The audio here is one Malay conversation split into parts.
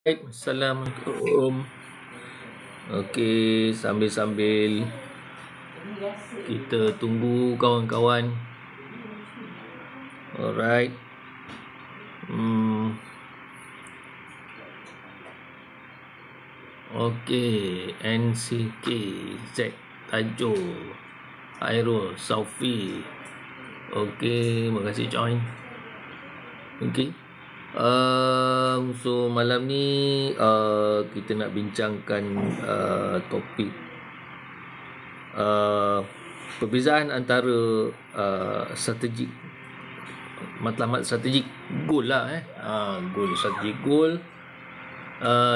Assalamualaikum. Okey, sambil-sambil kita tunggu kawan-kawan. Alright. Okey, NCK, Z, Tajuk, Airul, Saufi. Okey, terima kasih join. Okey. So malam ni kita nak bincangkan topik perbezaan antara strategik matlamat strategik goal lah goal strategik goal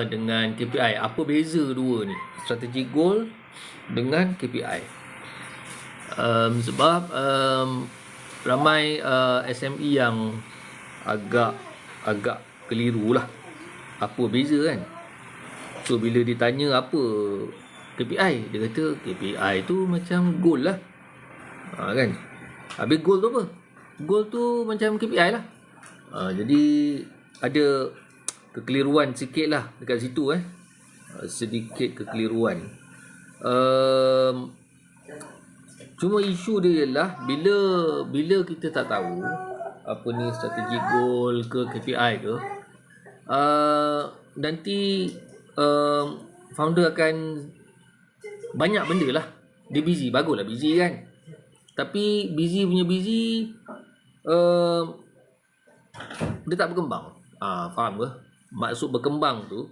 dengan KPI. Apa beza dua ni, strategic goal dengan KPI? Sebab ramai SME yang agak keliru lah apa beza kan. So bila ditanya apa KPI, dia kata KPI tu macam goal lah, kan. Habis goal tu apa? Goal tu macam KPI lah. Jadi ada kekeliruan sikit lah dekat situ sedikit kekeliruan. Cuma isu dia ialah bila kita tak tahu apa ni strategic goal ke KPI ke, nanti founder akan banyak benda lah. Dia busy, baguslah busy kan. Tapi busy punya busy, dia tak berkembang. Faham ke? Maksud berkembang tu,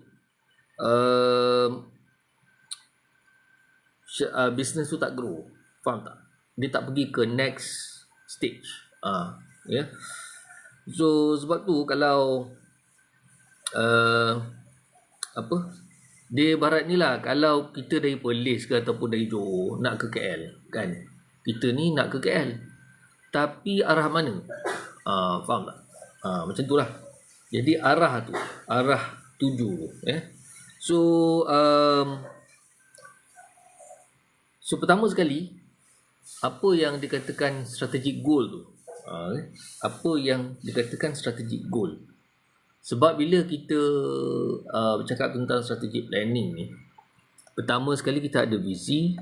business tu tak grow. Faham tak? Dia tak pergi ke next stage. Ya. So sebab tu kalau dia barat ni lah, kalau kita dari Perlis ke ataupun dari Johor nak ke KL kan, kita ni nak ke KL tapi arah mana? Faham tak? Macam tu lah. Jadi arah tuju So pertama sekali, apa yang dikatakan strategic goal tu? Apa yang dikatakan strategic goal? Sebab bila kita bercakap tentang strategic planning ni, pertama sekali kita ada visi,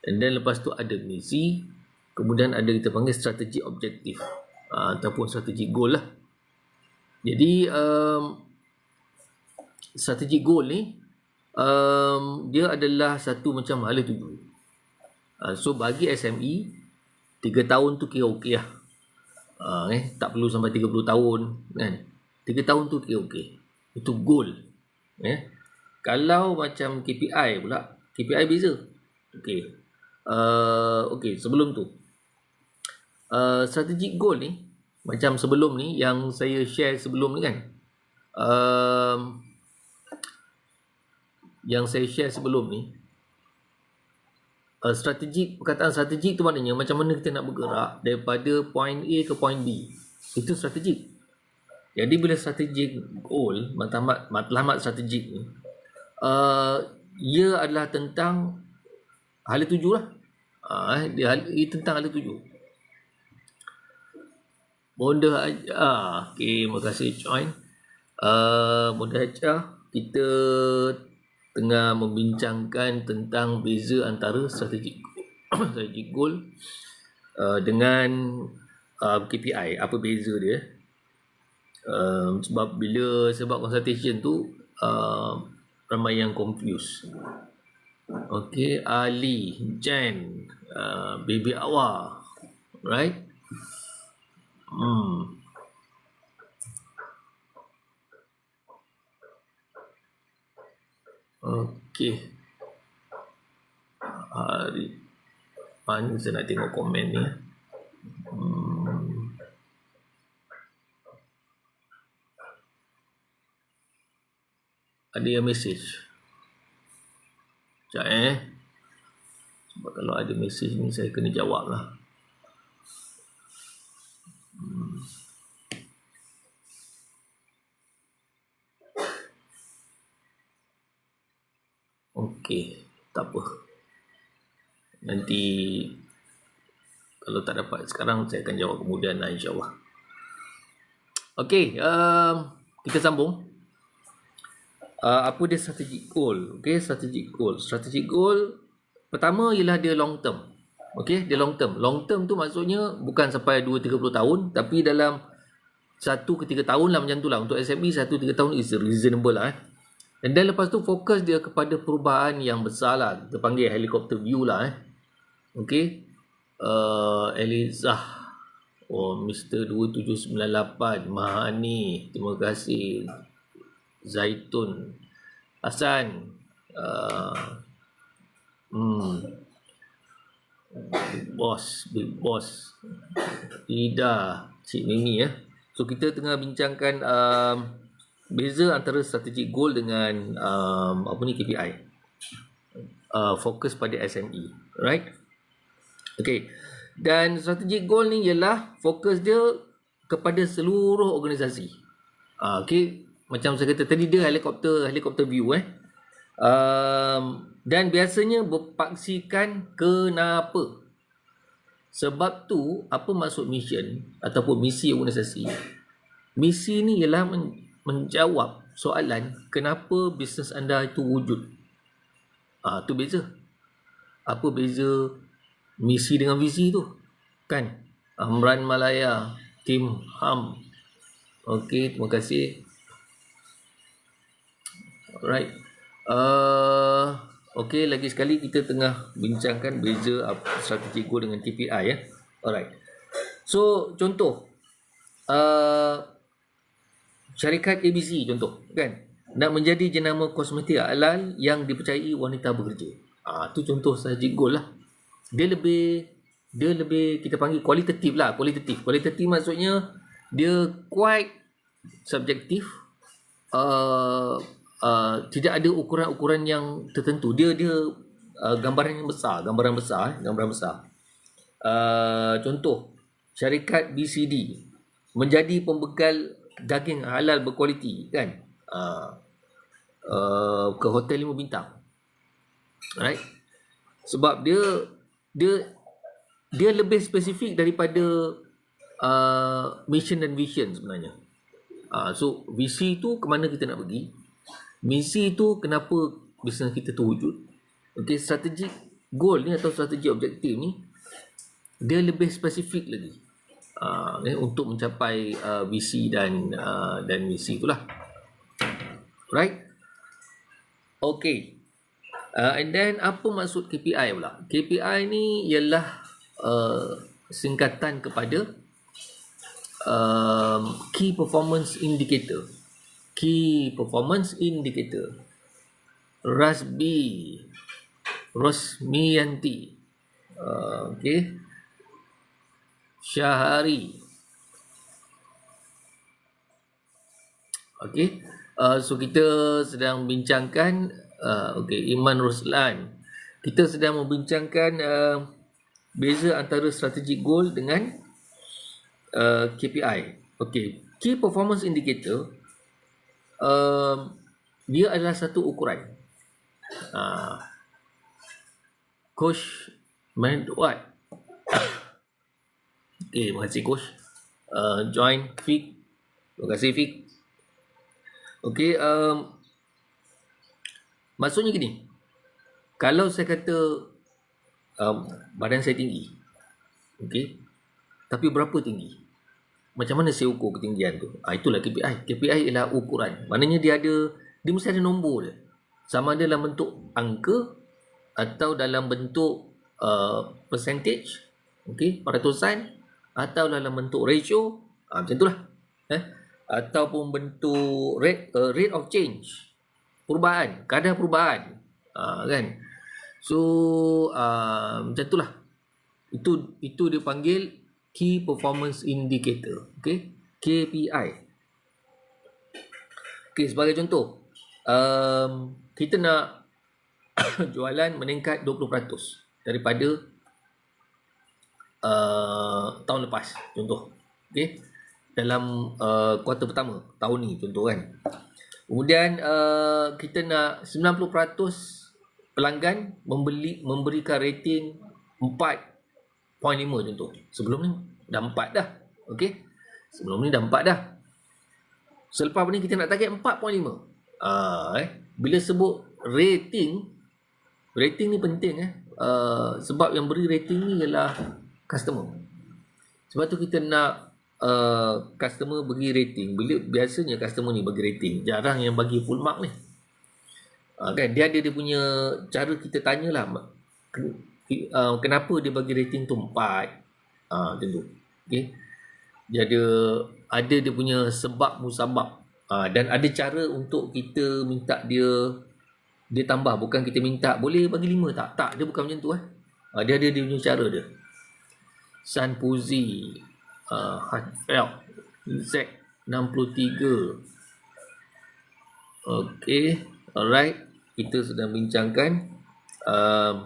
and then lepas tu ada misi, kemudian ada kita panggil strategic objective ataupun strategic goal lah. Jadi strategic goal ni dia adalah satu macam hala tuju. So bagi SME 3 tahun tu kira okey lah. Tak perlu sampai 30 tahun kan. 3 tahun tu kira okey. Itu goal. Kalau macam KPI pula, KPI beza. Okey. Okey, sebelum tu strategic goal ni macam sebelum ni yang saya share sebelum ni kan. Yang saya share sebelum ni, strategik, perkataan strategik tu maknanya macam mana kita nak bergerak daripada point A ke point B. Itu strategik. Jadi bila strategik goal, matlamat strategik ni, ia adalah tentang hala tuju lah. Ia tentang hala tuju. Mudah aja. Okay, terima kasih join. Mudah aja kita tengah membincangkan tentang beza antara strategic goal dengan KPI. Apa beza dia? Sebab consultation tu ramai yang confuse. Okay, Ali, Jen, Baby Awa, right? Okay. Hari mana saya nak tengok komen ni? Ada yang message. Sekejap sebab kalau ada message ni saya kena jawab lah. Okey, tak apa. Nanti kalau tak dapat sekarang, saya akan jawab kemudian lah, insyaAllah. Okey, kita sambung. apa dia strategic goal. Okay, strategic goal pertama ialah dia long term. Okay, dia long term. Long term tu maksudnya bukan sampai 2-30 tahun, tapi dalam 1 ke 3 tahun lah, macam tu lah. Untuk SME 1-3 tahun is reasonable lah. And then lepas tu fokus dia kepada perubahan yang besar lah. Kita panggil helicopter view lah. Okay, Elizah, Mr. 2798, Mahani, terima kasih. Zaitun, Hasan, Big Boss, Ida, Cik Mimi ya. So kita tengah bincangkan beza antara strategic goal dengan KPI. Fokus pada SME, right? Okay. Dan strategic goal ni ialah fokus dia kepada seluruh organisasi. Okay, macam saya kata tadi, dia helicopter view dan biasanya berpaksikan kenapa. Sebab tu, apa maksud mission ataupun misi organisasi? Misi ni ialah menjawab soalan kenapa bisnes anda itu wujud. Tu beza. Apa beza misi dengan visi tu? Kan? Amran Malaya, Tim Ham. Okey, terima kasih. Alright. Okey, lagi sekali kita tengah bincangkan beza strategic goal dengan KPI ya. Alright. So, contoh syarikat ABC contoh, kan? Nak menjadi jenama kosmetik halal yang dipercayai wanita bekerja. Tu contoh strategic goal lah. Dia lebih kita panggil kualitatif lah. Kualitatif maksudnya dia quite subjektif. Tidak ada ukuran-ukuran yang tertentu. Dia gambaran besar. Contoh, syarikat BCD menjadi pembekal daging halal berkualiti, kan? Ke hotel 5 bintang. Alright? Sebab dia lebih spesifik daripada mission dan vision sebenarnya. So visi tu ke mana kita nak pergi, misi tu kenapa bisnes kita tu wujud. Okay, strategic goal ni atau strategic objektif ni dia lebih spesifik lagi untuk mencapai visi dan misi itulah. Right? Okay. And then apa maksud KPI pula? KPI ni ialah singkatan kepada Key Performance Indicator. Rosmiyanti, okay, Syahari. Okay, so kita sedang bincangkan Iman Ruslan. Kita sedang membincangkan beza antara strategic goal dengan KPI. Okay, Key Performance Indicator dia adalah satu ukuran. Coach Manduat. Okay, terima kasih Coach. Join Fik. Terima kasih Fik. Okay, maksudnya gini. Kalau saya kata badan saya tinggi, okay, tapi berapa tinggi? Macam mana saya ukur ketinggian tu? Itulah KPI. KPI ialah ukuran. Maknanya dia mesti ada nombor dia. Sama ada dalam bentuk angka atau dalam bentuk percentage, okay, peratusan, atau dalam bentuk ratio, macam itulah. Ataupun bentuk rate of change, perubahan, kadar perubahan, kan? So macam itulah. Itu dia panggil Key Performance Indicator, okay? KPI. Okay, sebagai contoh, kita nak jualan meningkat 20% daripada tahun lepas, contoh, okay? Dalam kuartal pertama tahun ni, contoh kan. Kemudian kita nak 90% pelanggan memberikan rating 4.5 contoh. Sebelum ni dah 4 dah. Okey. Sebelum ni dah 4 dah. Selepas ni kita nak target 4.5. Bila sebut rating ni penting sebab yang beri rating ni ialah customer. Sebab tu kita nak customer bagi rating. Biasanya customer ni bagi rating, jarang yang bagi full mark ni. Kan dia ada dia punya cara. Kita tanyalah kenapa dia bagi rating tu 4. Macam tu. Okey. Dia ada dia punya sebab musabab. Dan ada cara untuk kita minta dia tambah. Bukan kita minta boleh bagi 5 tak, dia bukan macam tu. Dia ada dia punya cara dia. San Puzi, Heartfelt, Z63. Okay, alright. Kita sedang bincangkan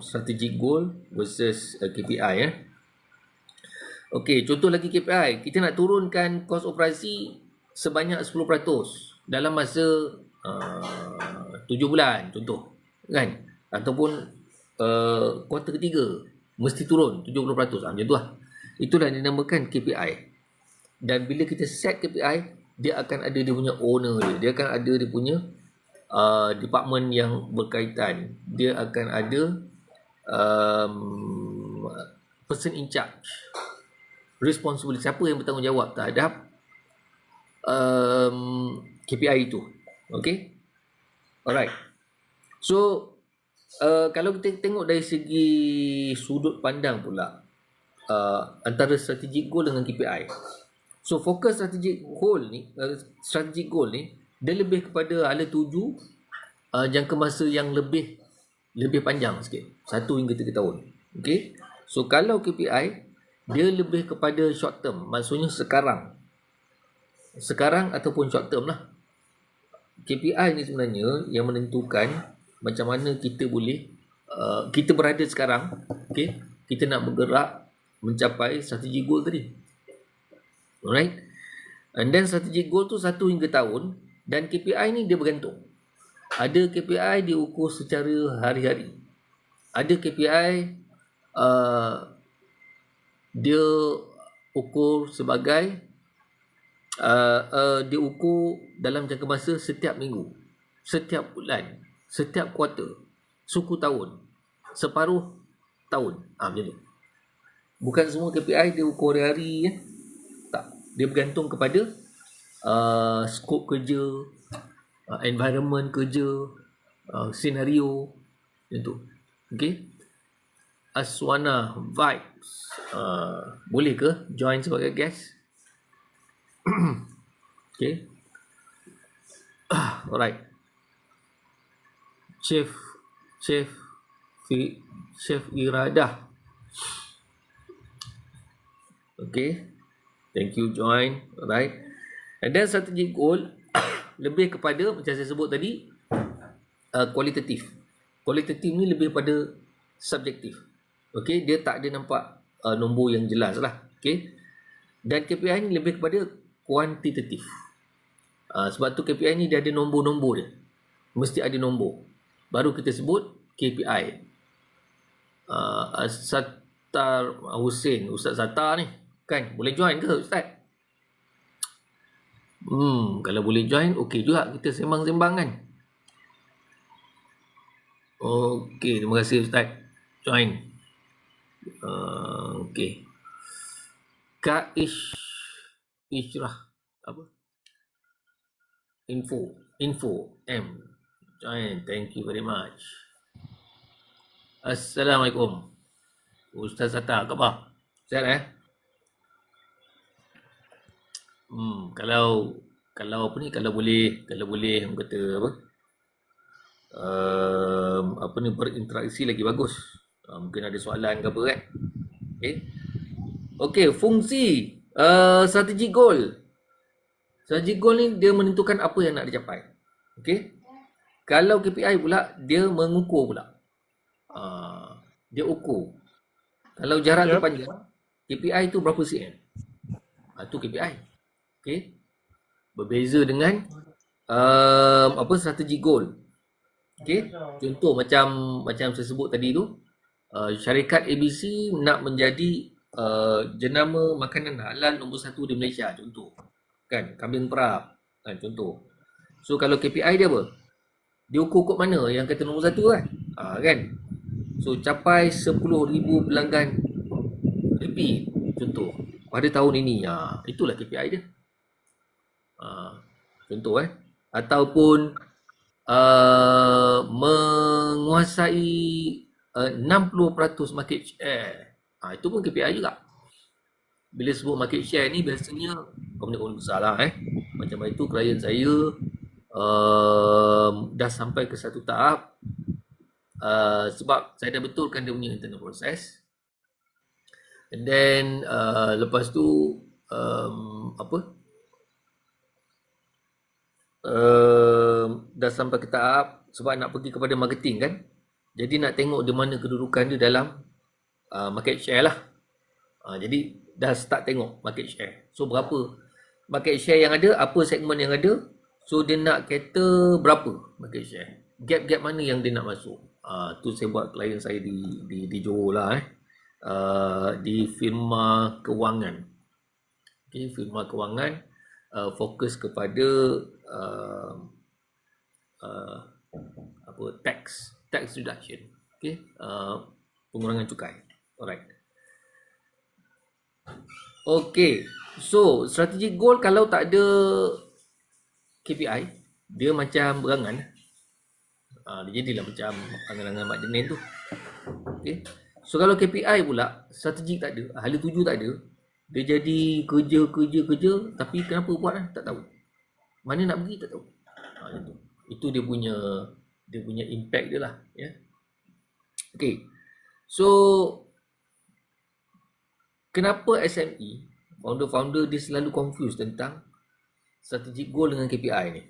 strategic goal versus KPI. Okay, contoh lagi KPI. Kita nak turunkan kos operasi sebanyak 10% dalam masa 7 bulan contoh, kan? Ataupun kuartal ketiga mesti turun 70%. Macam tu lah. Itulah dinamakan KPI. Dan bila kita set KPI, dia akan ada dia punya owner dia. Dia akan ada dia punya department yang berkaitan. Dia akan ada person in charge, responsibility, siapa yang bertanggungjawab terhadap KPI itu. Okay. Alright. So kalau kita tengok dari segi sudut pandang pula antara strategic goal dengan KPI. So fokus strategic goal ni dia lebih kepada hala tuju jangka masa yang lebih panjang sikit, 1 hingga 3 tahun. Okay. So kalau KPI dia lebih kepada short term, maksudnya sekarang ataupun short term lah. KPI ni sebenarnya yang menentukan macam mana kita boleh kita berada sekarang. Okay, kita nak bergerak mencapai strategi goal tadi. Alright. And then strategi goal tu 1 hingga tahun. Dan KPI ni dia bergantung. Ada KPI diukur secara hari-hari. Ada KPI dia ukur sebagai dia ukur dalam jangka masa setiap minggu, setiap bulan, setiap kuartal, suku tahun, separuh tahun. Macam tu. Bukan semua KPI dia ukur hari-hari. Tak. Dia bergantung kepada skop kerja, environment kerja, senario. Macam tu. Okay. Aswana Vibes, boleh ke join sebagai guest? Okay. Alright. Chef Iradah. Okay. Thank you join. Alright. And then strategic goal lebih kepada macam saya sebut tadi, kualitatif. Kualitatif ni lebih pada subjektif. Okay. Dia tak ada nampak nombor yang jelas lah. Okay. Dan KPI ni lebih kepada kuantitatif. Sebab tu KPI ni dia ada nombor-nombor dia. Mesti ada nombor. Baru kita sebut KPI. Sattar Hussein, Ustaz Sattar ni kan, boleh join ke Ustaz? Kalau boleh join, okey juga kita sembang-sembang kan. Okey, terima kasih Ustaz. Join. Okey. Kak Ishrah apa? Info M. Join. Thank you very much. Assalamualaikum. Ustaz Sattar, khabar? Sihat Kalau apa ni, kalau boleh orang kata apa ni, berinteraksi lagi bagus. Mungkin ada soalan ke apa kan. Okey, fungsi strategi goal. Strategi goal ni dia menentukan apa yang nak dicapai. Okey. Kalau KPI pula dia mengukur pula. Dia ukur. Kalau jarak tu panjang, KPI tu berapa cm? Tu KPI. Okey. Berbeza dengan strategi goal. Okey. Contoh macam saya sebut tadi tu, syarikat ABC nak menjadi jenama makanan halal nombor 1 di Malaysia contoh. Kan, kambing perap kan contoh. So kalau KPI dia apa? Dia ukur kod mana yang kata nombor 1 kan. Kan. So capai 10,000 pelanggan repeat contoh pada tahun ini. Itulah KPI dia. Contoh ataupun menguasai 60% market share. Itu pun KPI juga. Bila sebut market share ni biasanya company besar lah Macam itu klien saya dah sampai ke satu tahap sebab saya dah betulkan dia punya internal process. And then lepas tu dah sampai ke tahap sebab nak pergi kepada marketing kan. Jadi nak tengok di mana kedudukan dia dalam market share lah. Jadi dah start tengok market share. So berapa market share yang ada, apa segmen yang ada. So dia nak cater berapa market share. Gap-gap mana yang dia nak masuk. Tu saya buat klien saya di Johor lah di firma kewangan. Okay, firma kewangan fokus kepada tax reduction. Okay, pengurangan cukai. Alright. Okay, so strategic goal kalau tak ada KPI, dia macam berangan. Dia jadilah macam angan-angan Mak Jenin tu. Okay. So kalau KPI pula, strategik tak ada, hala tuju tak ada, dia jadi kerja, tapi kenapa buat tak tahu. Mana nak pergi tak tahu. Itu dia punya impact dia lah. Okay. So kenapa SME, founder-founder dia selalu confuse tentang strategic goal dengan KPI ni.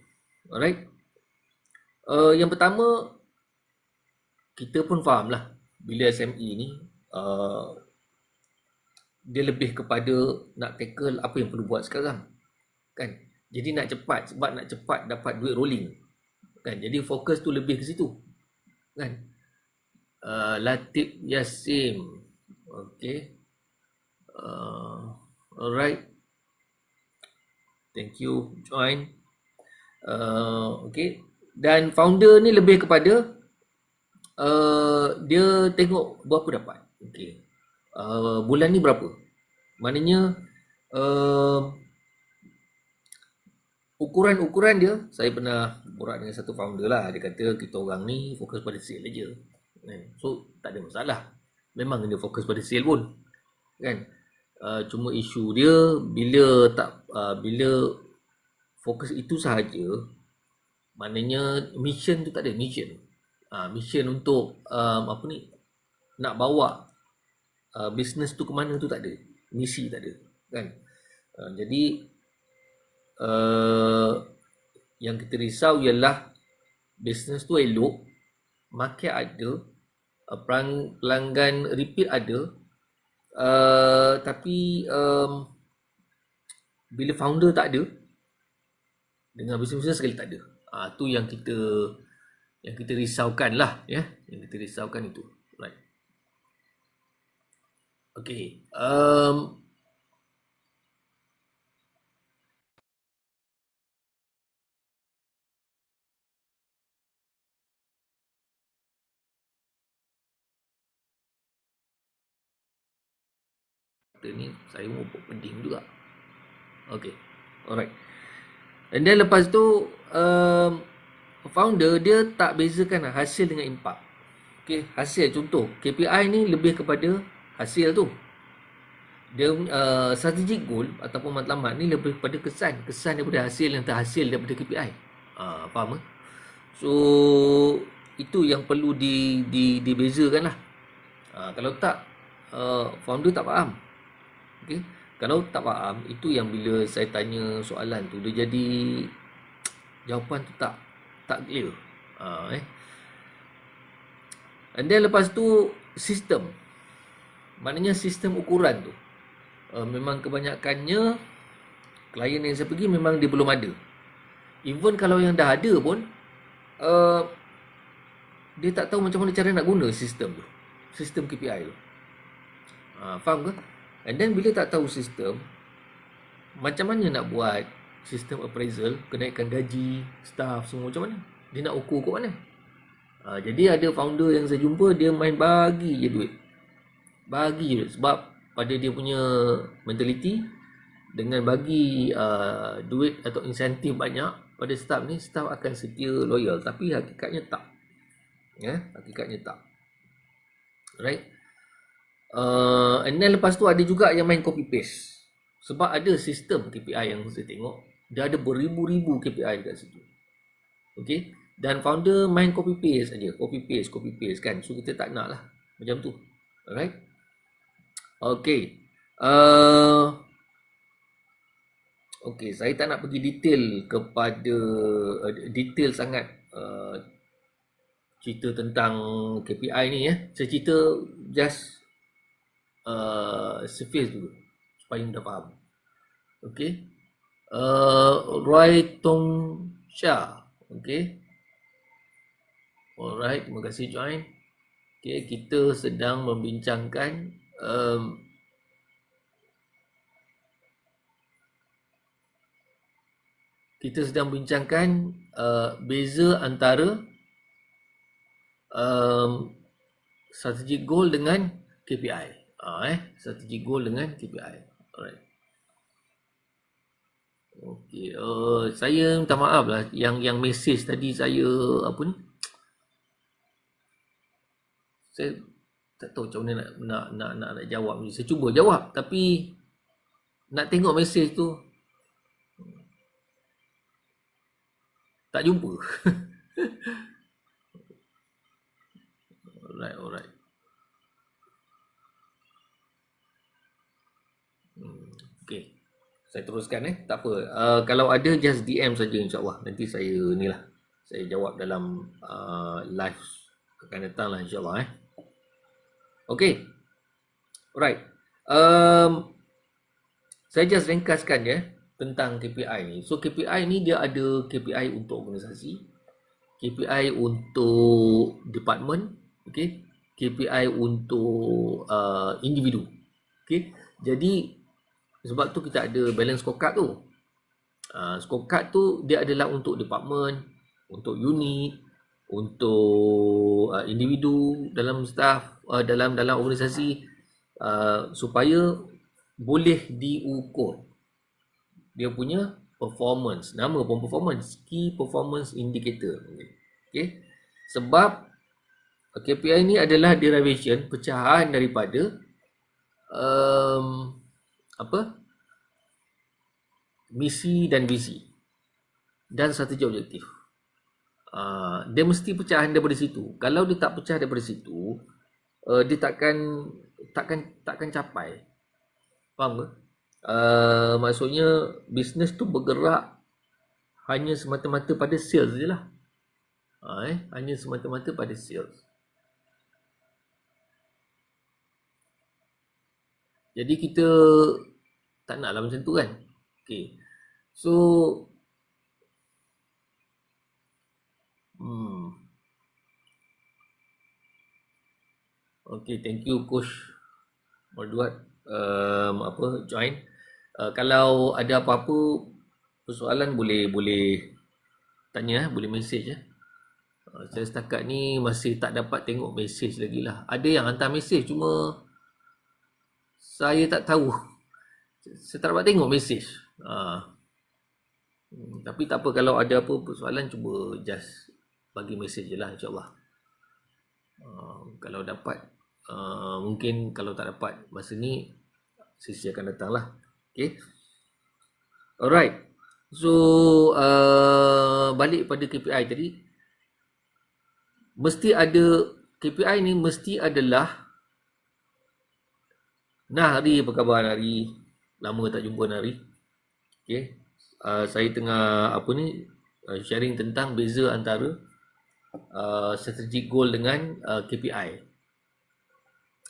Alright. Yang pertama, kita pun faham lah bila SME ni dia lebih kepada nak tackle apa yang perlu buat sekarang kan. Jadi nak cepat, sebab nak cepat dapat duit rolling kan. Jadi fokus tu lebih ke situ kan. Latif Yasim. Okay. Alright. Thank you join. Okay. Dan founder ni lebih kepada dia tengok berapa dapat. Okay. Bulan ni berapa. Maknanya ukuran-ukuran dia, saya pernah borak dengan satu founder lah. Dia kata kita orang ni fokus pada sale je. So tak ada masalah. Memang dia fokus pada sale pun kan. Cuma isu dia bila fokus itu sahaja, maknanya mission tu tak ada mission. Mission untuk nak bawa business tu ke mana tu tak ada. Misi tak ada kan. Jadi yang kita risau ialah business tu elok, market ada, pelanggan repeat ada, tapi bila founder tak ada, dengan bisnes sekali tak ada. Tu yang kita risaukan lah yang kita risaukan itu. Right. Okay. Ni saya mau penting juga. Okay. Alright. And then lepas tu founder dia tak bezakan hasil dengan impact. Okay, hasil contoh KPI ni lebih kepada hasil tu. Dia strategic goal ataupun matlamat ni lebih kepada kesan daripada hasil yang terhasil daripada KPI. Faham ke? So itu yang perlu dibezakan lah. Kalau tak founder tak faham. Okay? Kalau tak faham, itu yang bila saya tanya soalan tu dia jadi jawapan tu tak clear. And then lepas tu sistem. Maknanya sistem ukuran tu memang kebanyakannya klien yang saya pergi memang dia belum ada. Even kalau yang dah ada pun dia tak tahu macam mana cara nak guna sistem tu. Sistem KPI tu. Faham ke? And then bila tak tahu sistem, macam mana nak buat sistem appraisal, kenaikan gaji staff semua macam mana? Dia nak ukur kat mana? Jadi ada founder yang saya jumpa, dia main bagi je duit. Bagi je duit. Sebab pada dia punya mentality, dengan bagi duit atau insentif banyak pada staff ni, staff akan setia loyal. Tapi hakikatnya tak. Hakikatnya tak. Right? And then lepas tu ada juga yang main copy paste. Sebab ada sistem KPI yang saya tengok, dia ada beribu-ribu KPI dekat situ. Okay? Dan founder main copy paste saja, copy paste kan. So kita tak nak lah macam tu. Alright? Okay. Okay, saya tak nak pergi detail kepada detail sangat cerita tentang KPI ni ya. Saya cerita just surface dulu supaya anda faham. Okay. Roy Tong Shah. Okay. Alright, terima kasih join. Okay, kita sedang membincangkan beza antara strategic goal dengan KPI. Strategic goal dengan KPI. Alright. Okay, saya minta maaf lah yang message tadi saya apa ni? Saya tak tahu macam mana nak jawab. Saya cuba jawab tapi nak tengok message tu tak jumpa. Alright. Okay. Saya teruskan tak apa. Kalau ada just DM saja insya-Allah. Nanti saya saya jawab dalam live akan datang lah insya-Allah Okay. Alright. Saya just ringkaskan tentang KPI ni. So KPI ni dia ada KPI untuk organisasi, KPI untuk department, okay, KPI untuk individu. Okay. Jadi sebab tu kita ada balance scorecard tu. Scorecard tu dia adalah untuk department, untuk unit, untuk individu dalam staff, dalam organisasi, supaya boleh diukur dia punya performance. Nama pun performance, key performance indicator. Okay. Sebab KPI ni adalah derivation, pecahan daripada misi dan visi dan strategi objektif. Dia mesti pecahan daripada situ. Kalau dia tak pecah daripada situ, dia takkan capai. Faham ke? Maksudnya bisnes tu bergerak hanya semata-mata pada sales je lah. Hanya semata-mata pada sales. Jadi kita tak naklah macam tu kan. Okay. So okay, thank you Coach Marduat join. Kalau ada apa-apa persoalan boleh tanya, boleh message Saya setakat ni masih tak dapat tengok message lagi lah. Ada yang hantar message cuma saya tak tahu. Saya tak dapat tengok message. Tapi tak apa, kalau ada apa persoalan cuba just bagi message je lah insyaAllah. Kalau dapat, mungkin kalau tak dapat masa ni, sesi akan datang lah. Okay. Alright. So, balik pada KPI tadi. Mesti ada, KPI ni mesti adalah Nahari, apa khabar Nahari? Lama tak jumpa Nahari. Okay. Saya tengah sharing tentang beza antara strategic goal dengan KPI.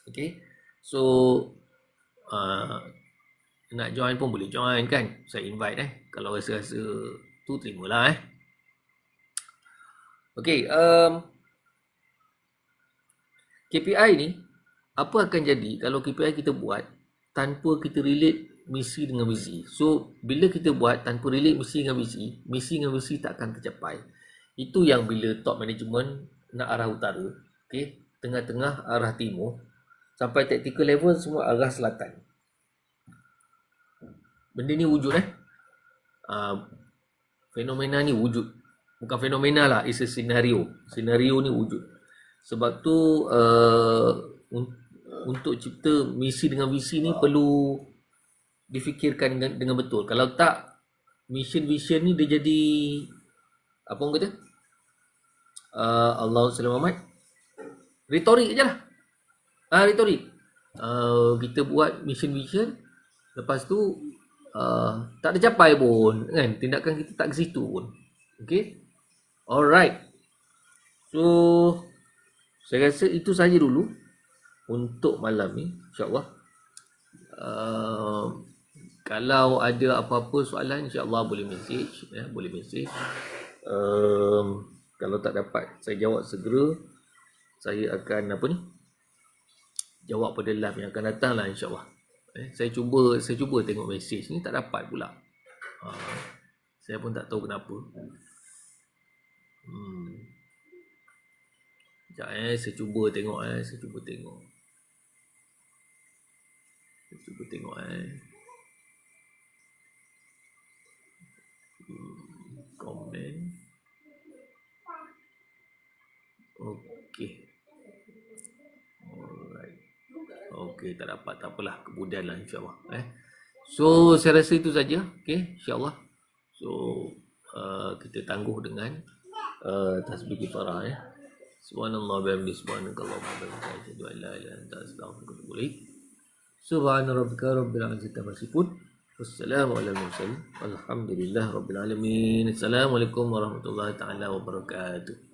Okay. So nak join pun boleh join kan. Saya invite kalau rasa-rasa tu terimalah Okay. KPI ni apa akan jadi kalau KPI kita buat tanpa kita relate misi dengan visi. So bila kita buat tanpa relate misi dengan visi tak akan tercapai. Itu yang bila top management nak arah utara, okey, tengah-tengah arah timur, sampai tactical level semua arah selatan. Benda ni wujud fenomena ni wujud. Bukan fenomena lah, it's a scenario. Scenario ni wujud. Sebab tu untuk cipta misi dengan visi ni perlu difikirkan dengan betul. Kalau tak, mission vision ni dia jadi apa orang kata? Allah Sallallahu Muhammad, retorik je lah. Retorik. Kita buat mission vision, lepas tu tak ada capai pun kan, tindakan kita tak ke situ pun. Okay, alright, so saya rasa itu saja dulu untuk malam ni, insyaAllah. Kalau ada apa-apa soalan, insyaAllah boleh message, boleh message. Kalau tak dapat saya jawab segera, saya akan jawab pada live yang akan datang lah, insyaAllah. Saya cuba tengok mesej ni, tak dapat pula. Saya pun tak tahu kenapa. Sekejap saya cuba tengok komen. Okey. Alright. Okey, tak dapat, tak apalah, kemudian lah insyaAllah. So saya rasa itu saja. Okey, insyaAllah. So kita tangguh dengan tasbih kifarah Subhanallah bihamdihi, subhanakallahumma wa bihamdika, asyhadu an la ilaha illa anta, astaghfiruka wa atubu ilaik. Subhana rabbika rabbil izzati amma yasifun. Wassalamu ala mursalin. Alhamdulillah rabbil alamin. Assalamualaikum warahmatullahi taala wabarakatuh.